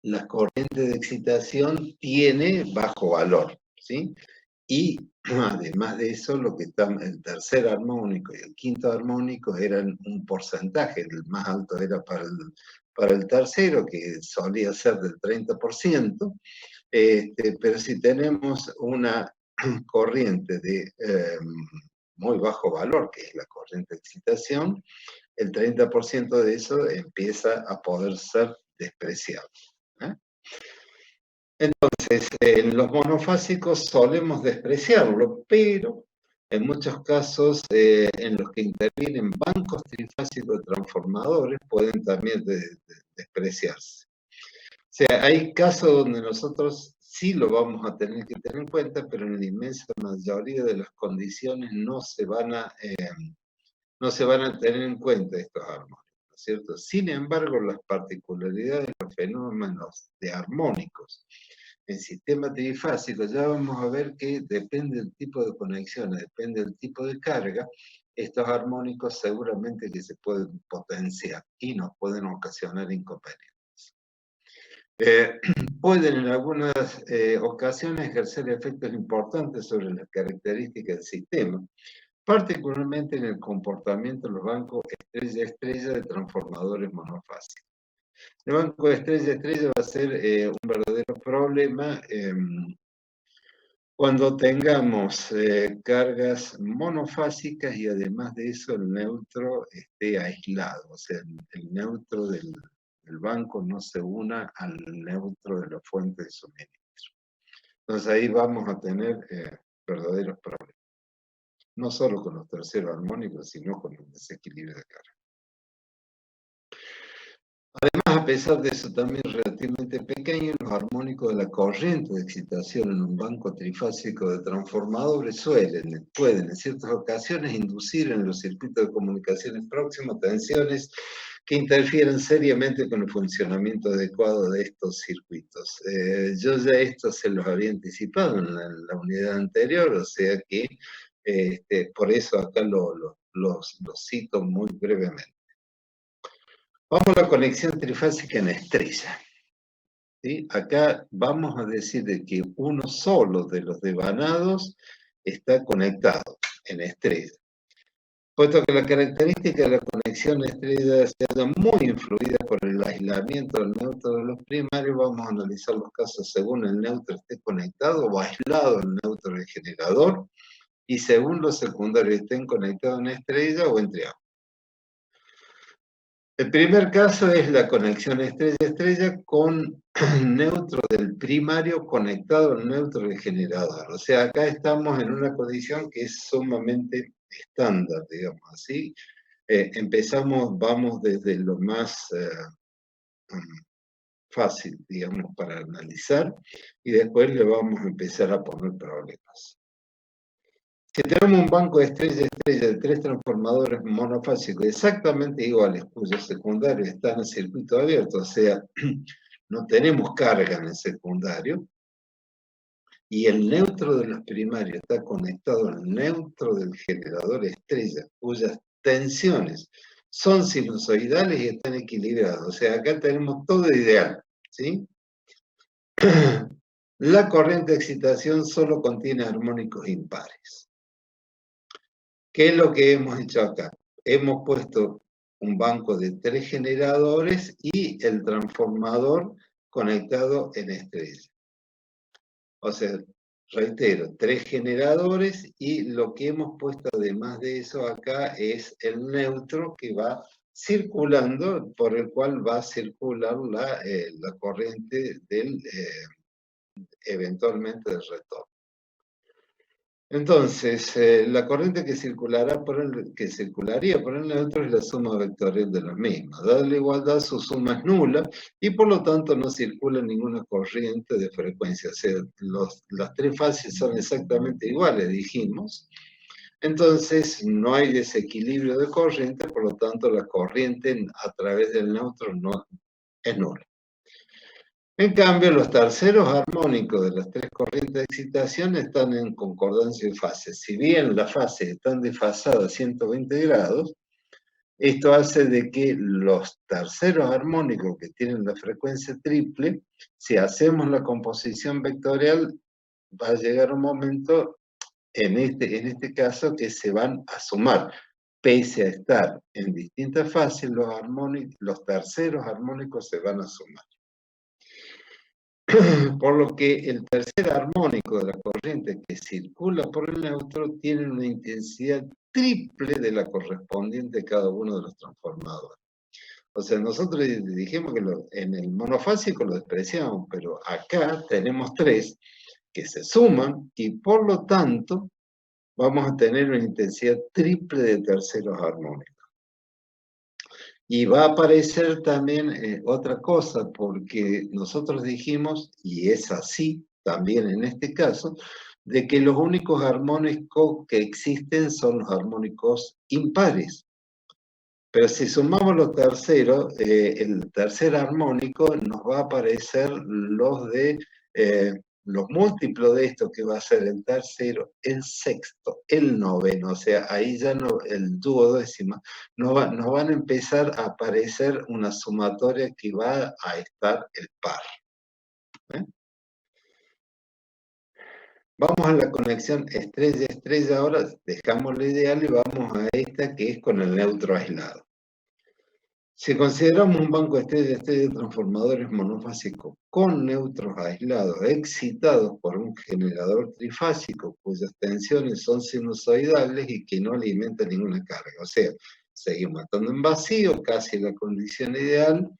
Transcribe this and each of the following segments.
la corriente de excitación tiene bajo valor, ¿sí? Y además de eso, lo que está, el tercer armónico y el quinto armónico eran un porcentaje, el más alto era para el tercero, que solía ser del 30%, pero si tenemos una corriente de muy bajo valor, que es la corriente de excitación, el 30% de eso empieza a poder ser despreciable. ¿Eh? Entonces, en los monofásicos solemos despreciarlo, pero en muchos casos en los que intervienen bancos trifásicos transformadores pueden también despreciarse. O sea, hay casos donde nosotros sí lo vamos a tener que tener en cuenta, pero en la inmensa mayoría de las condiciones no se van a tener en cuenta estos armónicos, ¿no es cierto? Sin embargo, las particularidades de los fenómenos de armónicos en sistema trifásico, ya vamos a ver que depende del tipo de conexiones, depende del tipo de carga, estos armónicos seguramente que se pueden potenciar y nos pueden ocasionar inconvenientes. Pueden en algunas ocasiones ejercer efectos importantes sobre las características del sistema, particularmente en el comportamiento de los bancos estrella-estrella de transformadores monofásicos. El banco estrella-estrella va a ser un verdadero problema cuando tengamos cargas monofásicas y además de eso el neutro esté aislado, o sea, el neutro del banco no se una al neutro de la fuente de suministro. Entonces ahí vamos a tener verdaderos problemas. No solo con los terceros armónicos, sino con el desequilibrio de carga. Además, a pesar de eso también relativamente pequeño, los armónicos de la corriente de excitación en un banco trifásico de transformadores pueden en ciertas ocasiones inducir en los circuitos de comunicaciones próximos tensiones que interfieren seriamente con el funcionamiento adecuado de estos circuitos. Yo ya esto se los había anticipado en la unidad anterior, o sea que por eso acá los cito muy brevemente. Vamos a la conexión trifásica en estrella. ¿Sí? Acá vamos a decir de que uno solo de los devanados está conectado en estrella. Puesto que la característica de la conexión estrella se halla muy influida por el aislamiento del neutro de los primarios, vamos a analizar los casos según el neutro esté conectado o aislado el neutro del generador y según los secundarios estén conectados en estrella o entre ambos. El primer caso es la conexión estrella-estrella con neutro del primario conectado al neutro del generador. O sea, acá estamos en una condición que es sumamente estándar, digamos así. Vamos desde lo más fácil, digamos, para analizar, y después le vamos a empezar a poner problemas. Si tenemos un banco de estrella-estrella de 3 transformadores monofásicos exactamente iguales, cuyos secundarios están en circuito abierto, o sea, no tenemos carga en el secundario, y el neutro de los primarios está conectado al neutro del generador estrella, cuyas tensiones son sinusoidales y están equilibradas. O sea, acá tenemos todo ideal, ¿sí? La corriente de excitación solo contiene armónicos impares. ¿Qué es lo que hemos hecho acá? Hemos puesto un banco de 3 generadores y el transformador conectado en estrella. O sea, reitero, 3 generadores y lo que hemos puesto además de eso acá es el neutro que va circulando, por el cual va a circular la corriente eventualmente del retorno. Entonces, la corriente que circularía por el neutro es la suma vectorial de los mismos. Dada la igualdad, su suma es nula y por lo tanto no circula ninguna corriente de frecuencia. O sea, las 3 fases son exactamente iguales, dijimos. Entonces, no hay desequilibrio de corriente, por lo tanto la corriente a través del neutro no es nula. En cambio, los terceros armónicos de las 3 corrientes de excitación están en concordancia de fases. Si bien las fases están desfasadas 120 grados, Esto hace de que los terceros armónicos que tienen la frecuencia triple, si hacemos la composición vectorial, va a llegar un momento, en este caso, que se van a sumar. Pese a estar en distintas fases, los terceros armónicos se van a sumar. Por lo que el tercer armónico de la corriente que circula por el neutro tiene una intensidad triple de la correspondiente a cada uno de los transformadores. O sea, nosotros dijimos que en el monofásico lo despreciamos, pero acá tenemos tres que se suman y por lo tanto vamos a tener una intensidad triple de terceros armónicos. Y va a aparecer también otra cosa, porque nosotros dijimos, y es así también en este caso, de que los únicos armónicos que existen son los armónicos impares. Pero si sumamos los terceros, el tercer armónico nos va a aparecer los múltiplos de esto, que va a ser el tercero, el sexto, el noveno. O sea, ahí ya no, el duodécimo, nos van a empezar a aparecer una sumatoria que va a estar el par. ¿Eh? Vamos a la conexión estrella-estrella ahora, dejamos la ideal y vamos a esta que es con el neutro aislado. Si consideramos un banco estrella-estrella de transformadores monofásicos con neutros aislados excitados por un generador trifásico cuyas tensiones son sinusoidales y que no alimenta ninguna carga, o sea, seguimos estando en vacío, casi la condición ideal,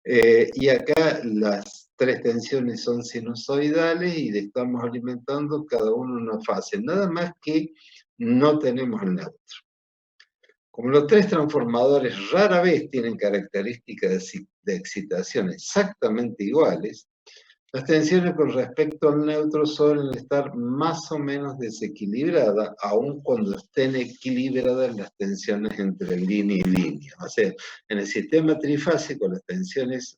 y acá las tres tensiones son sinusoidales y le estamos alimentando cada uno una fase, nada más que no tenemos el neutro. Como los tres transformadores rara vez tienen características de excitación exactamente iguales, las tensiones con respecto al neutro suelen estar más o menos desequilibradas, aun cuando estén equilibradas las tensiones entre línea y línea. O sea, en el sistema trifásico las tensiones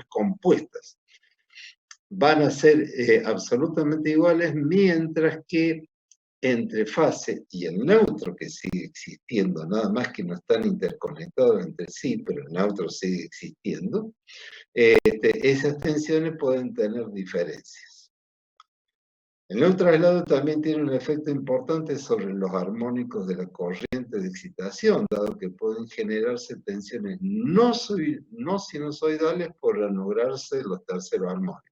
compuestas van a ser absolutamente iguales, mientras que entre fase y el neutro, que sigue existiendo, nada más que no están interconectados entre sí, pero el neutro sigue existiendo, esas tensiones pueden tener diferencias. El neutro aislado también tiene un efecto importante sobre los armónicos de la corriente de excitación, dado que pueden generarse tensiones no sinusoidales por anularse los terceros armónicos.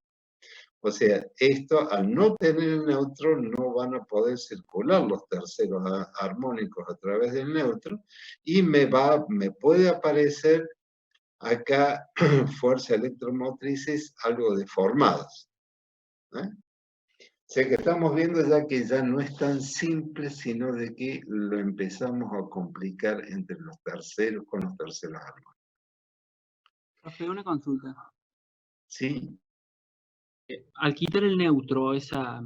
O sea, esto al no tener el neutro no van a poder circular los terceros armónicos a través del neutro y me puede aparecer acá fuerzas electromotrices algo deformadas. O sea que estamos viendo ya que ya no es tan simple, sino de que lo empezamos a complicar entre los terceros con los terceros armónicos. Profe, una consulta. Sí. Al quitar el neutro, la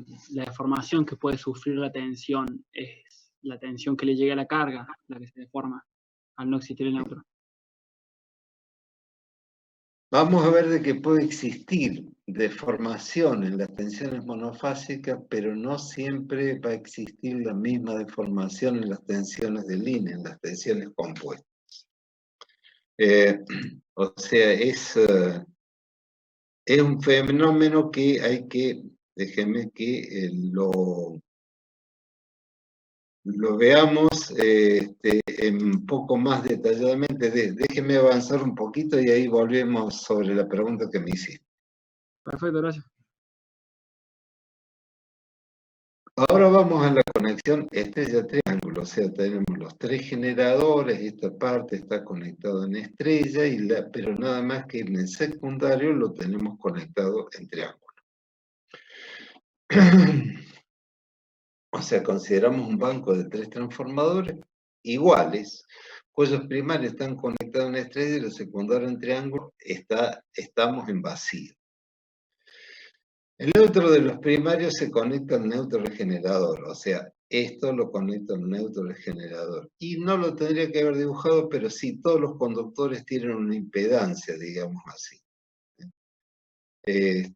deformación que puede sufrir la tensión es la tensión que le llega a la carga, la que se deforma al no existir el neutro. Vamos a ver de que puede existir deformación en las tensiones monofásicas, pero no siempre va a existir la misma deformación en las tensiones de línea, en las tensiones compuestas. O sea, es un fenómeno que hay que, déjenme que lo veamos un poco más detalladamente. Déjenme avanzar un poquito y ahí volvemos sobre la pregunta que me hiciste. Perfecto, gracias. Ahora vamos a la conexión estrella-triángulo, o sea, tenemos los tres generadores, esta parte está conectada en estrella, pero nada más que en el secundario lo tenemos conectado en triángulo. O sea, consideramos un banco de tres transformadores iguales, cuyos primarios están conectados en estrella y los secundarios en triángulo, estamos en vacío. El neutro de los primarios se conecta al neutro del generador, o sea, esto lo conecta al neutro del generador. Y no lo tendría que haber dibujado, pero sí, todos los conductores tienen una impedancia, digamos así. En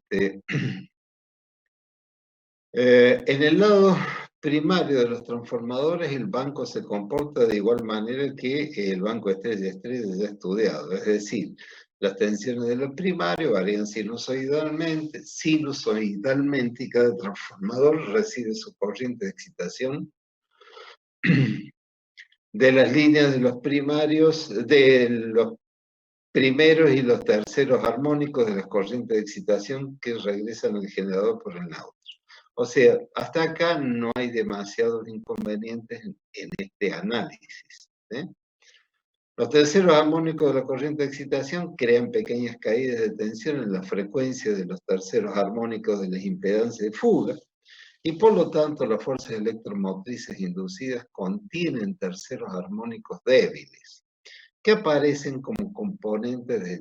el lado primario de los transformadores, el banco se comporta de igual manera que el banco estrella-estrella ya estudiado. Es decir, las tensiones de lo primario varían sinusoidalmente, y cada transformador recibe su corriente de excitación de las líneas de los primarios, de los primeros y los terceros armónicos de las corrientes de excitación que regresan al generador por el neutro. O sea, hasta acá no hay demasiados inconvenientes en este análisis. Los terceros armónicos de la corriente de excitación crean pequeñas caídas de tensión en la frecuencia de los terceros armónicos de las impedancias de fuga, y por lo tanto las fuerzas electromotrices inducidas contienen terceros armónicos débiles, que aparecen como componentes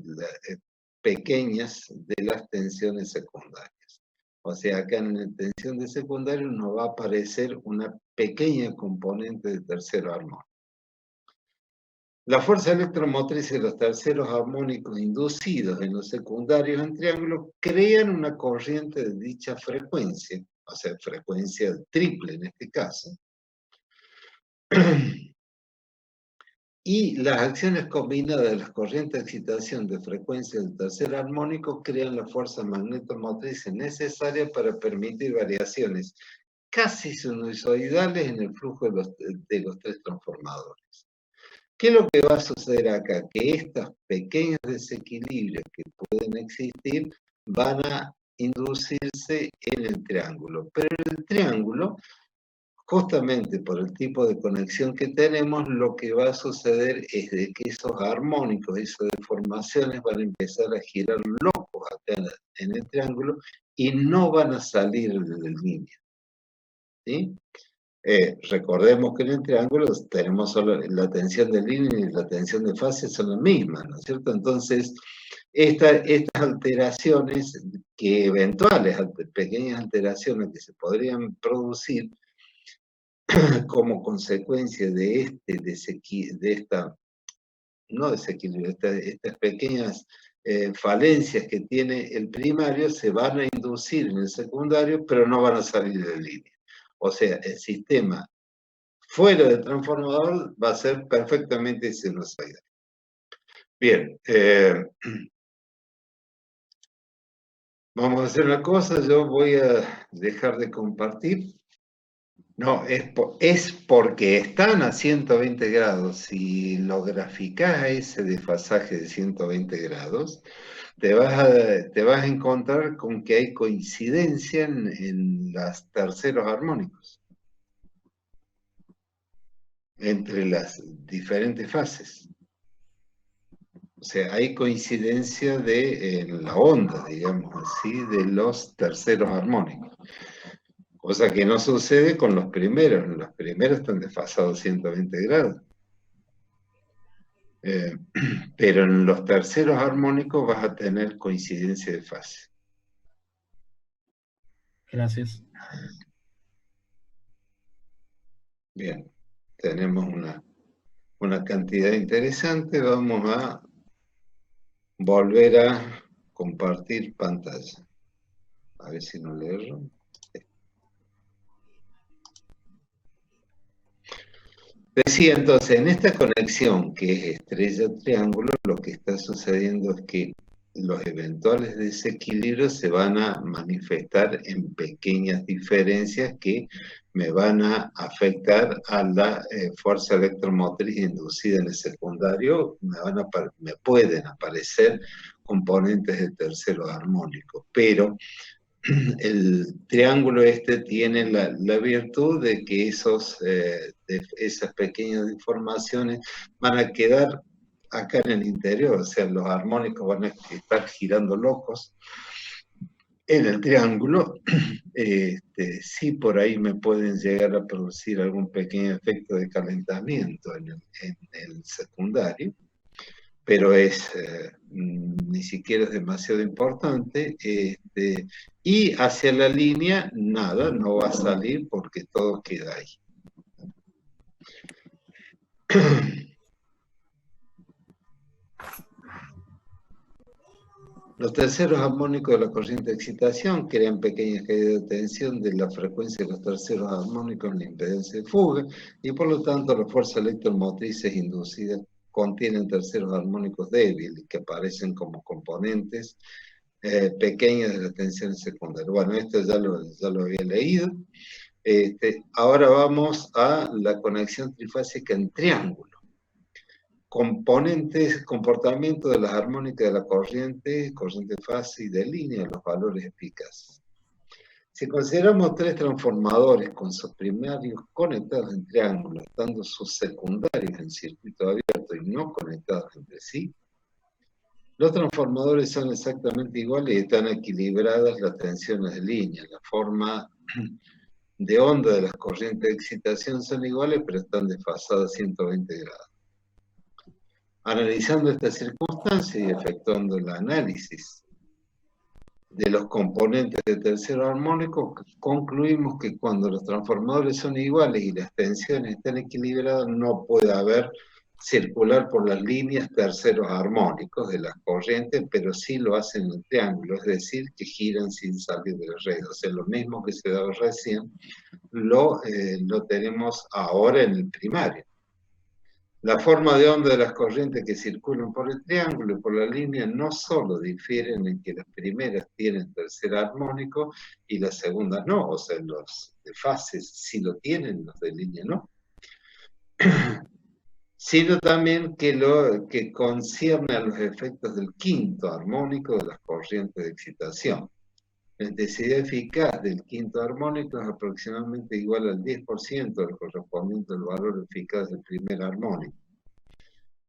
pequeñas de las tensiones secundarias. O sea, acá en la tensión de secundario nos va a aparecer una pequeña componente de tercero armónico. La fuerza electromotriz de los terceros armónicos inducidos en los secundarios en triángulo crean una corriente de dicha frecuencia, o sea, frecuencia triple en este caso, y las acciones combinadas de las corrientes de excitación de frecuencia del tercer armónico crean la fuerza magnetomotriz necesaria para permitir variaciones casi sinusoidales en el flujo de los tres transformadores. ¿Qué es lo que va a suceder acá? Que estos pequeños desequilibrios que pueden existir van a inducirse en el triángulo, pero en el triángulo, justamente por el tipo de conexión que tenemos, lo que va a suceder es de que esos armónicos, esas deformaciones van a empezar a girar locos acá en el triángulo y no van a salir de la línea. ¿Sí? Recordemos que en el triángulo tenemos solo la tensión de línea y la tensión de fase son las mismas, ¿no es cierto? Entonces, estas alteraciones eventuales, pequeñas alteraciones que se podrían producir como consecuencia de estas pequeñas falencias que tiene el primario, se van a inducir en el secundario, pero no van a salir de línea. O sea, el sistema fuera del transformador va a ser perfectamente sinusoidal. Bien, vamos a hacer una cosa, yo voy a dejar de compartir. No, es porque están a 120 grados. Si lo graficás a ese desfasaje de 120 grados, te vas a encontrar con que hay coincidencia en los terceros armónicos entre las diferentes fases. O sea, hay coincidencia en la onda, digamos así, de los terceros armónicos. Cosa que no sucede con los primeros. Los primeros están desfasados 120 grados. Pero en los terceros armónicos vas a tener coincidencia de fase. Gracias. Bien, tenemos una cantidad interesante. Vamos a volver a compartir pantalla. A ver si no le erro. Decía entonces, en esta conexión que es estrella-triángulo, lo que está sucediendo es que los eventuales desequilibrios se van a manifestar en pequeñas diferencias que me van a afectar a la fuerza electromotriz inducida en el secundario. Me pueden aparecer componentes de tercero armónico, pero el triángulo este tiene la virtud de que esas pequeñas deformaciones van a quedar acá en el interior, o sea, los armónicos van a estar girando locos en el triángulo. Sí, por ahí me pueden llegar a producir algún pequeño efecto de calentamiento en el secundario, pero ni siquiera es demasiado importante. Y hacia la línea, nada, no va a salir porque todo queda ahí. Los terceros armónicos de la corriente de excitación crean pequeñas caídas de tensión de la frecuencia de los terceros armónicos en la impedancia de fuga y por lo tanto las fuerzas electromotrices inducidas contienen terceros armónicos débiles que aparecen como componentes pequeños de las tensiones secundarias. Bueno, esto ya lo había leído. Ahora vamos a la conexión trifásica en triángulo. Componentes, comportamiento de las armónicas de la corriente fase y de línea, los valores eficaces. Si consideramos tres transformadores con sus primarios conectados en triángulo, estando sus secundarios en circuito abierto y no conectados entre sí, los transformadores son exactamente iguales y están equilibradas las tensiones de línea. La forma de onda de las corrientes de excitación son iguales, pero están desfasadas 120 grados. Analizando esta circunstancia y efectuando el análisis de los componentes de tercero armónico, concluimos que cuando los transformadores son iguales y las tensiones están equilibradas, no puede haber circular por las líneas terceros armónicos de las corrientes, pero sí lo hacen en el triángulo, es decir, que giran sin salir de la red. O sea, lo mismo que se daba recién, lo tenemos ahora en el primario. La forma de onda de las corrientes que circulan por el triángulo y por la línea no solo difieren en que las primeras tienen tercer armónico y las segundas no, o sea, los de fases sí lo tienen, los de línea no, sino también que lo que concierne a los efectos del quinto armónico de las corrientes de excitación. La intensidad eficaz del quinto armónico es aproximadamente igual al 10% del correspondiente al valor eficaz del primer armónico.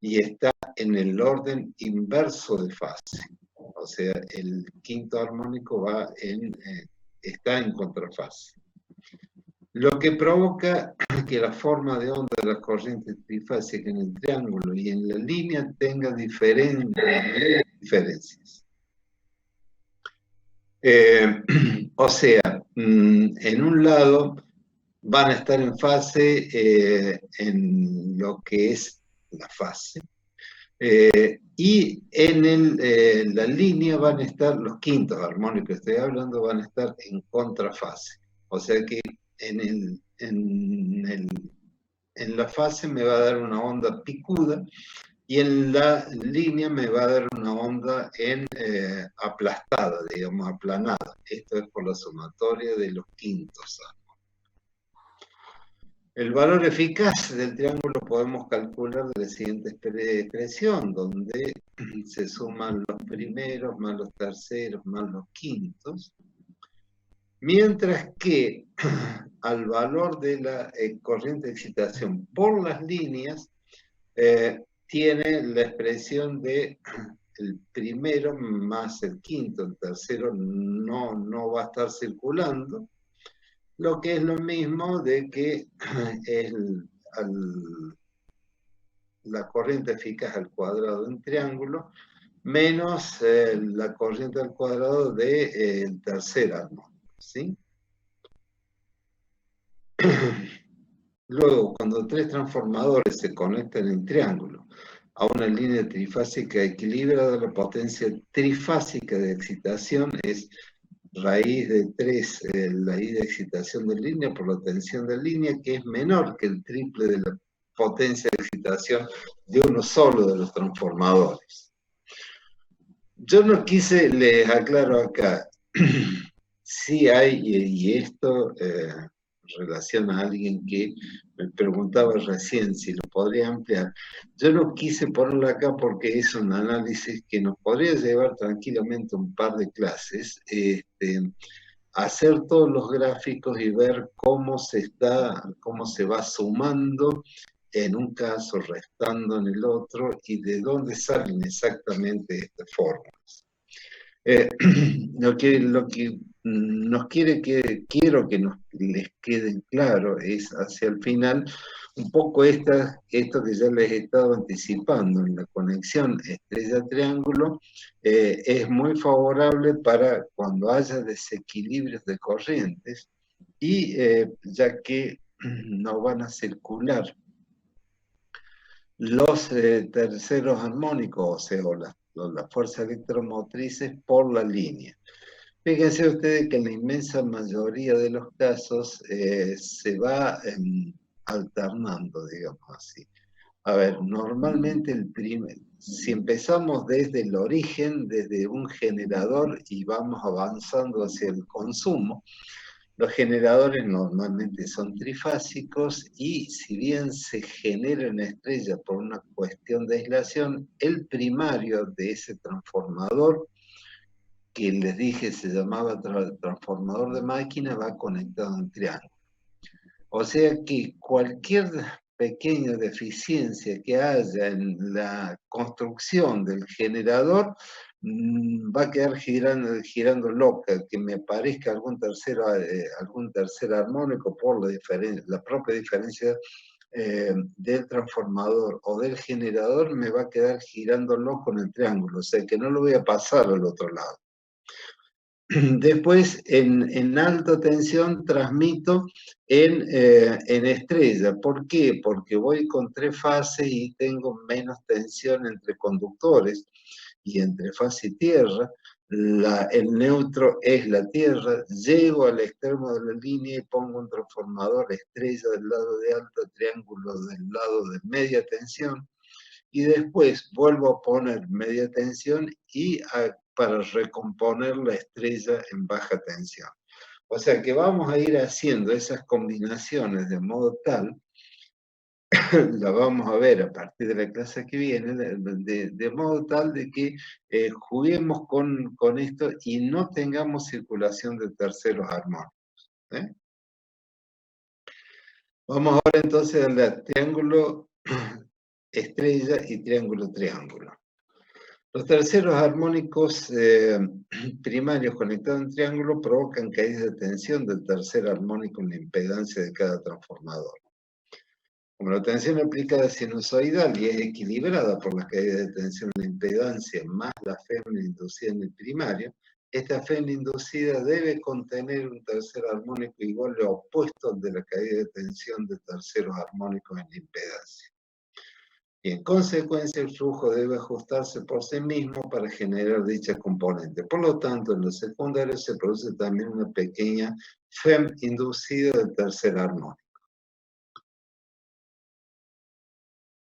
Y está en el orden inverso de fase. O sea, el quinto armónico está en contrafase. Lo que provoca que la forma de onda de la corriente trifásica en el triángulo y en la línea tenga diferencias. O sea, en un lado van a estar en fase en lo que es la fase. Y en la línea van a estar los quintos armónicos que estoy hablando, van a estar en contrafase. O sea que en la fase me va a dar una onda picuda y en la línea me va a dar una onda aplastada, digamos, aplanada. Esto es por la sumatoria de los quintos armónicos. El valor eficaz del triángulo podemos calcular de la siguiente expresión, donde se suman los primeros más los terceros más los quintos, mientras que al valor de la corriente de excitación por las líneas tiene la expresión de el primero más el quinto, el tercero no va a estar circulando, lo que es lo mismo de que la corriente eficaz al cuadrado en triángulo menos la corriente al cuadrado del tercer armónico, ¿sí? Luego, cuando tres transformadores se conectan en triángulo a una línea trifásica equilibrada, la potencia trifásica de excitación es raíz de 3, la I de excitación de línea por la tensión de línea, que es menor que el triple de la potencia de excitación de uno solo de los transformadores. Yo no quise, les aclaro acá, sí hay, y esto relaciona a alguien que me preguntaba recién si lo podría ampliar. Yo no quise ponerlo acá porque es un análisis que nos podría llevar tranquilamente un par de clases, hacer todos los gráficos y ver cómo se va sumando en un caso, restando en el otro, y de dónde salen exactamente estas fórmulas. Lo que quiero que les quede claro es hacia el final un poco esto que ya les he estado anticipando en la conexión estrella-triángulo, es muy favorable para cuando haya desequilibrios de corrientes y ya que no van a circular los terceros armónicos, o sea, las fuerzas electromotrices por la línea. Fíjense ustedes que en la inmensa mayoría de los casos se va alternando, digamos así. A ver, normalmente si empezamos desde el origen, desde un generador y vamos avanzando hacia el consumo, los generadores normalmente son trifásicos y si bien se genera una estrella por una cuestión de aislación, el primario de ese transformador, que les dije se llamaba transformador de máquina, va conectado en triángulo. O sea que cualquier pequeña deficiencia que haya en la construcción del generador va a quedar girando loca, que me aparezca algún tercer armónico por la propia diferencia del transformador o del generador, me va a quedar girando loco en el triángulo, o sea que no lo voy a pasar al otro lado. Después, en alta tensión, transmito en estrella. ¿Por qué? Porque voy con 3 fases y tengo menos tensión entre conductores y entre fase y tierra. El neutro es la tierra. Llego al extremo de la línea y pongo un transformador estrella del lado de alta, triángulo del lado de media tensión. Y después vuelvo a poner media tensión y para recomponer la estrella en baja tensión. O sea que vamos a ir haciendo esas combinaciones de modo tal, la vamos a ver a partir de la clase que viene, de modo tal de que juguemos con esto y no tengamos circulación de terceros armónicos. Vamos ahora entonces al triángulo estrella y triángulo triángulo. Los terceros armónicos primarios conectados en triángulo provocan caídas de tensión del tercer armónico en la impedancia de cada transformador. Como la tensión aplicada es sinusoidal y es equilibrada por las caídas de tensión en la impedancia más la fémina inducida en el primario, esta fémina inducida debe contener un tercer armónico igual o opuesto al de la caída de tensión de terceros armónicos en la impedancia. Y en consecuencia el flujo debe ajustarse por sí mismo para generar dicha componente. Por lo tanto, en los secundarios se produce también una pequeña FEM inducida del tercer armónico.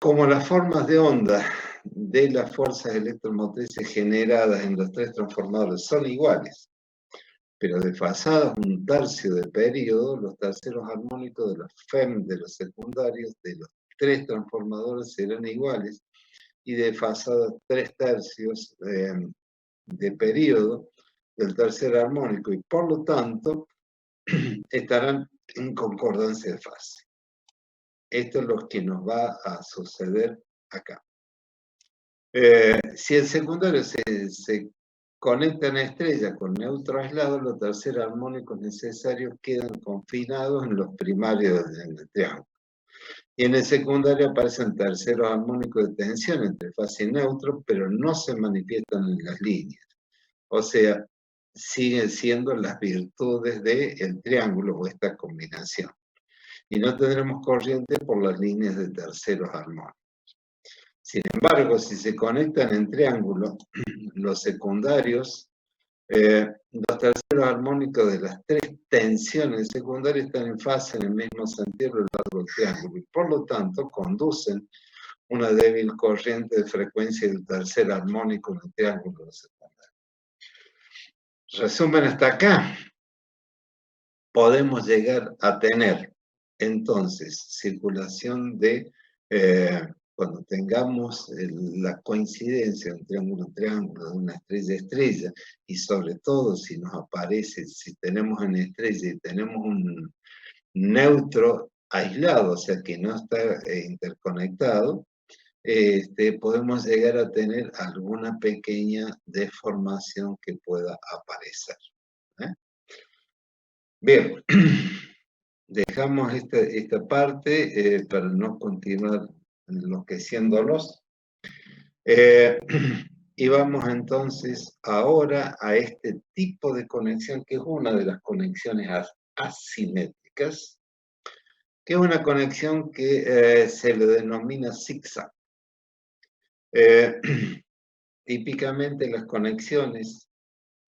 Como las formas de onda de las fuerzas electromotrices generadas en los 3 transformadores son iguales, pero desfasadas un tercio de periodo, los terceros armónicos de los FEM de los secundarios de los 3 transformadores serán iguales y desfasadas 3 tercios de periodo del tercer armónico, y por lo tanto estarán en concordancia de fase. Esto es lo que nos va a suceder acá. Si el secundario se conecta en estrella con neutro aislado, los terceros armónicos necesarios quedan confinados en los primarios del triángulo. Y en el secundario aparecen terceros armónicos de tensión entre fase y neutro, pero no se manifiestan en las líneas. O sea, siguen siendo las virtudes del triángulo o esta combinación. Y no tendremos corriente por las líneas de terceros armónicos. Sin embargo, si se conectan en triángulo, los secundarios, los terceros armónicos de las 3 tensiones secundarias están en fase en el mismo sentido a lo largo del triángulo y por lo tanto conducen una débil corriente de frecuencia del tercer armónico en el triángulo secundario. Resumen hasta acá. Podemos llegar a tener entonces circulación de cuando tengamos la coincidencia de un triángulo-triángulo, de una estrella-estrella, y sobre todo si nos aparece, si tenemos una estrella y tenemos un neutro aislado, o sea que no está interconectado, podemos llegar a tener alguna pequeña deformación que pueda aparecer. Bien, dejamos esta parte para no continuar enloqueciéndolos. Y vamos entonces ahora a este tipo de conexión, que es una de las conexiones asimétricas, que es una conexión que se le denomina zigzag. típicamente las conexiones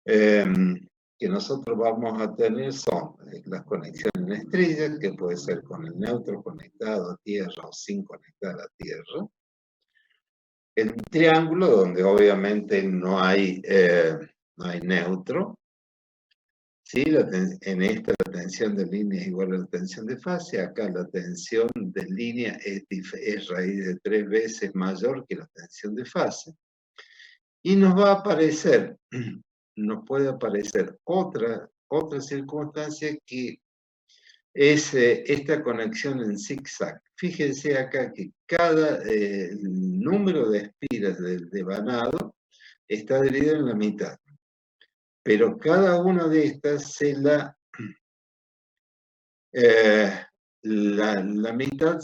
que nosotros vamos a tener son las conexiones en estrellas, que puede ser con el neutro conectado a Tierra o sin conectar a Tierra. El triángulo, donde obviamente no hay neutro. ¿Sí? En esta la tensión de línea es igual a la tensión de fase. Acá la tensión de línea es raíz de 3 veces mayor que la tensión de fase. Y nos va a aparecer, nos puede aparecer otra circunstancia que es esta conexión en zigzag. Fíjense acá que cada número de espiras del devanado está dividido en la mitad. Pero cada una de estas la mitad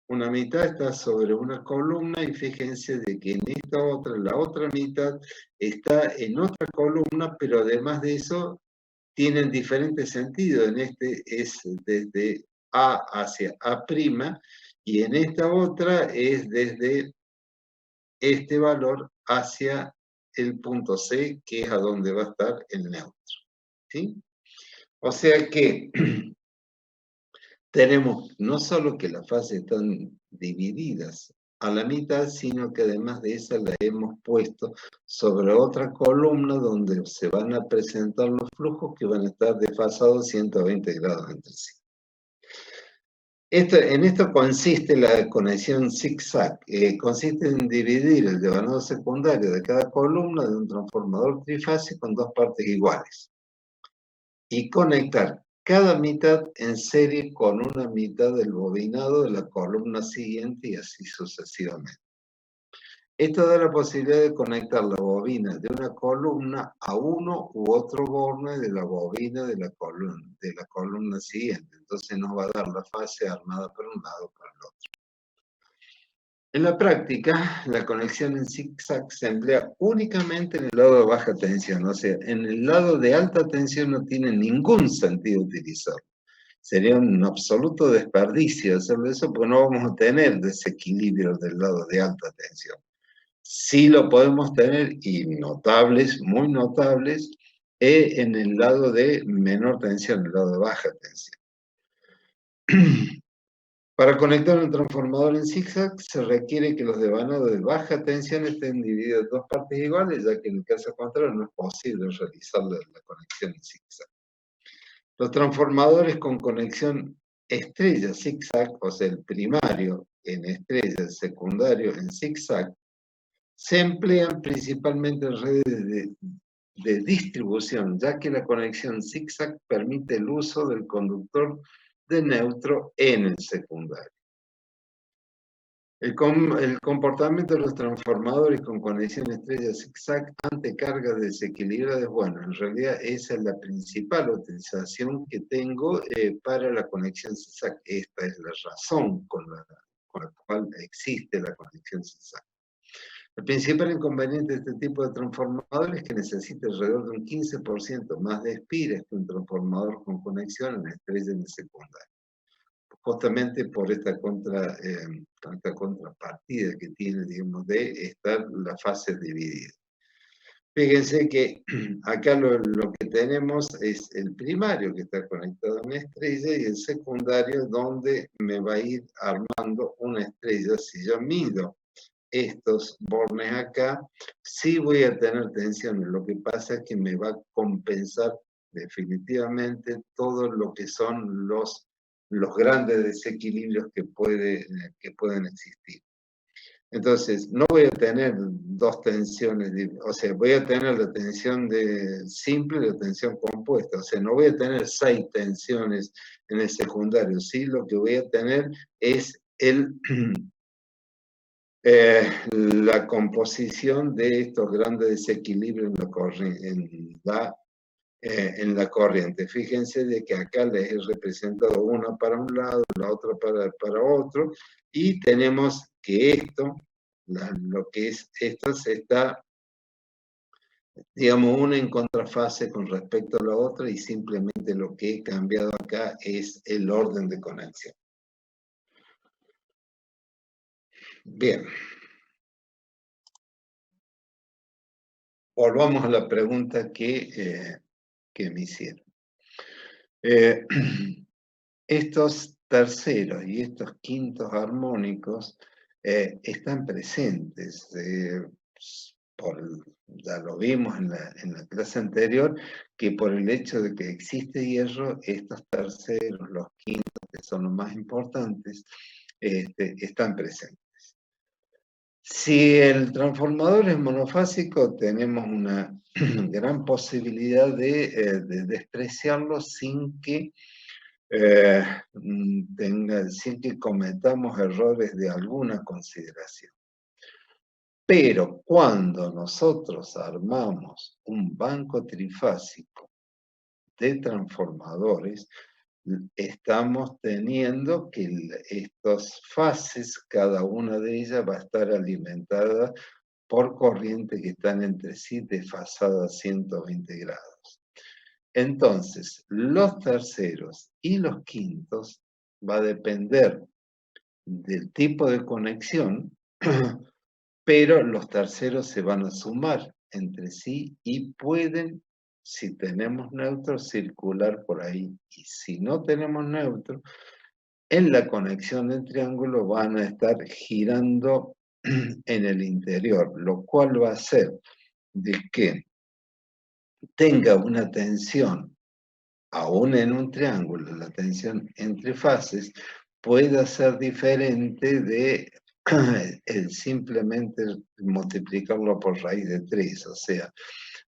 una mitad está sobre una columna y fíjense de que en esta otra, la otra mitad está en otra columna, pero además de eso tienen diferente sentido. En este es desde A hacia A', y en esta otra es desde este valor hacia el punto C, que es a donde va a estar el neutro. ¿Sí? O sea que tenemos no solo que las fases están divididas a la mitad, sino que además de esa la hemos puesto sobre otra columna donde se van a presentar los flujos que van a estar desfasados 120 grados entre sí. En esto consiste la conexión zigzag. Consiste en dividir el devanado secundario de cada columna de un transformador trifásico con dos partes iguales y conectar cada mitad en serie con una mitad del bobinado de la columna siguiente y así sucesivamente. Esto da la posibilidad de conectar la bobina de una columna a uno u otro borne de la bobina de la columna siguiente. Entonces nos va a dar la fase armada por un lado por el otro. En la práctica, la conexión en zigzag se emplea únicamente en el lado de baja tensión, o sea, en el lado de alta tensión no tiene ningún sentido utilizarlo. Sería un absoluto desperdicio hacerlo eso porque no vamos a tener desequilibrio del lado de alta tensión. Sí lo podemos tener, y notables, muy notables, en el lado de menor tensión, el lado de baja tensión. Para conectar un transformador en zigzag se requiere que los devanados de baja tensión estén divididos en dos partes iguales, ya que en el caso contrario no es posible realizar la conexión en zigzag. Los transformadores con conexión estrella zigzag, o sea, el primario en estrella, el secundario en zigzag, se emplean principalmente en redes de distribución, ya que la conexión zigzag permite el uso del conductor de neutro en el secundario. El comportamiento de los transformadores con conexión estrella zigzag ante cargas desequilibradas, bueno, en realidad esa es la principal utilización que tengo para la conexión zigzag. Esta es la razón con la cual existe la conexión zigzag. El principal inconveniente de este tipo de transformador es que necesita alrededor de un 15% más de espiras que un transformador con conexión en estrella en el secundario. Justamente por esta contrapartida que tiene, digamos, de estar las fases divididas. Fíjense que acá lo que tenemos es el primario que está conectado a una estrella y el secundario donde me va a ir armando una estrella. Si yo mido estos bornes acá, sí voy a tener tensiones. Lo que pasa es que me va a compensar definitivamente todo lo que son los grandes desequilibrios que pueden existir. Entonces, no voy a tener dos tensiones, o sea, voy a tener la tensión simple y la tensión compuesta, o sea, no voy a tener 6 tensiones en el secundario, sí, lo que voy a tener es la composición de estos grandes desequilibrios en la corriente. Fíjense de que acá les he representado una para un lado, la otra para otro, y tenemos que esto, lo que es esto, está, digamos, una en contrafase con respecto a la otra, y simplemente lo que he cambiado acá es el orden de conexión. Bien. volvamos a la pregunta que me hicieron. Estos terceros y estos quintos armónicos están presentes. Ya lo vimos en la clase anterior, que por el hecho de que existe hierro, estos terceros, los quintos, que son los más importantes, están presentes. Si el transformador es monofásico, tenemos una gran posibilidad de despreciarlo sin que sin que cometamos errores de alguna consideración. Pero cuando nosotros armamos un banco trifásico de transformadores, estamos teniendo que estas fases, cada una de ellas va a estar alimentada por corrientes que están entre sí desfasadas 120 grados. Entonces, los terceros y los quintos va a depender del tipo de conexión, pero los terceros se van a sumar entre sí y pueden, si tenemos neutro, circular por ahí. Y si no tenemos neutro, en la conexión del triángulo van a estar girando en el interior, lo cual va a hacer de que tenga una tensión, aún en un triángulo, la tensión entre fases pueda ser diferente de el simplemente multiplicarlo por raíz de 3, o sea,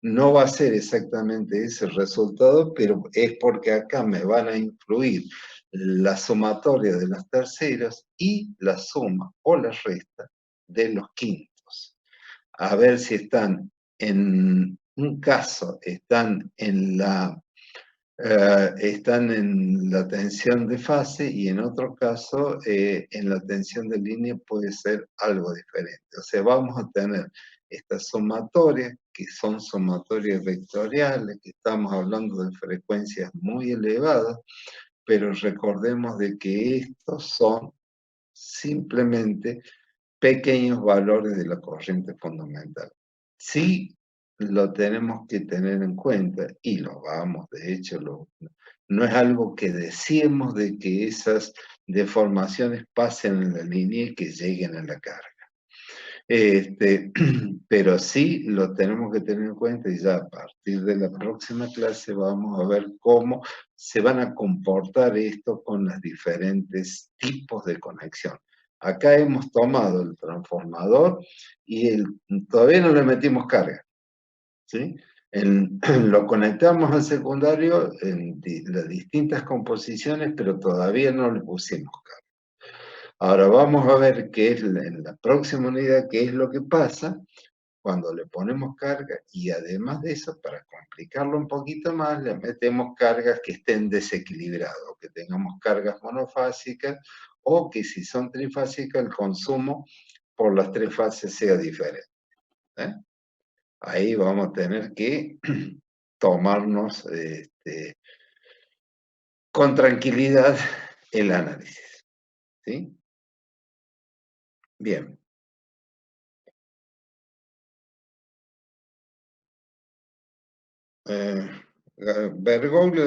no va a ser exactamente ese resultado, pero es porque acá me van a influir la sumatoria de las terceras y la suma o la resta de los quintos. A ver si están en un caso, están en la tensión de fase y en otro caso en la tensión de línea puede ser algo diferente. O sea, vamos a tener estas sumatorias que son sumatorias vectoriales, que estamos hablando de frecuencias muy elevadas, pero recordemos de que estos son simplemente pequeños valores de la corriente fundamental. Sí lo tenemos que tener en cuenta y lo vamos, de hecho, no es algo que decimos de que esas deformaciones pasen en la línea y que lleguen a la carga. Pero sí lo tenemos que tener en cuenta y ya a partir de la próxima clase vamos a ver cómo se van a comportar esto con los diferentes tipos de conexión. Acá hemos tomado el transformador y todavía no le metimos carga, ¿sí? Lo conectamos al secundario en las distintas composiciones, pero todavía no le pusimos carga. Ahora vamos a ver qué es en la próxima unidad, qué es lo que pasa cuando le ponemos carga y además de eso, para complicarlo un poquito más, le metemos cargas que estén desequilibradas, o que tengamos cargas monofásicas, o que si son trifásicas el consumo por las tres fases sea diferente. Ahí vamos a tener que tomarnos con tranquilidad el análisis. ¿Sí? Bien. Bergoglio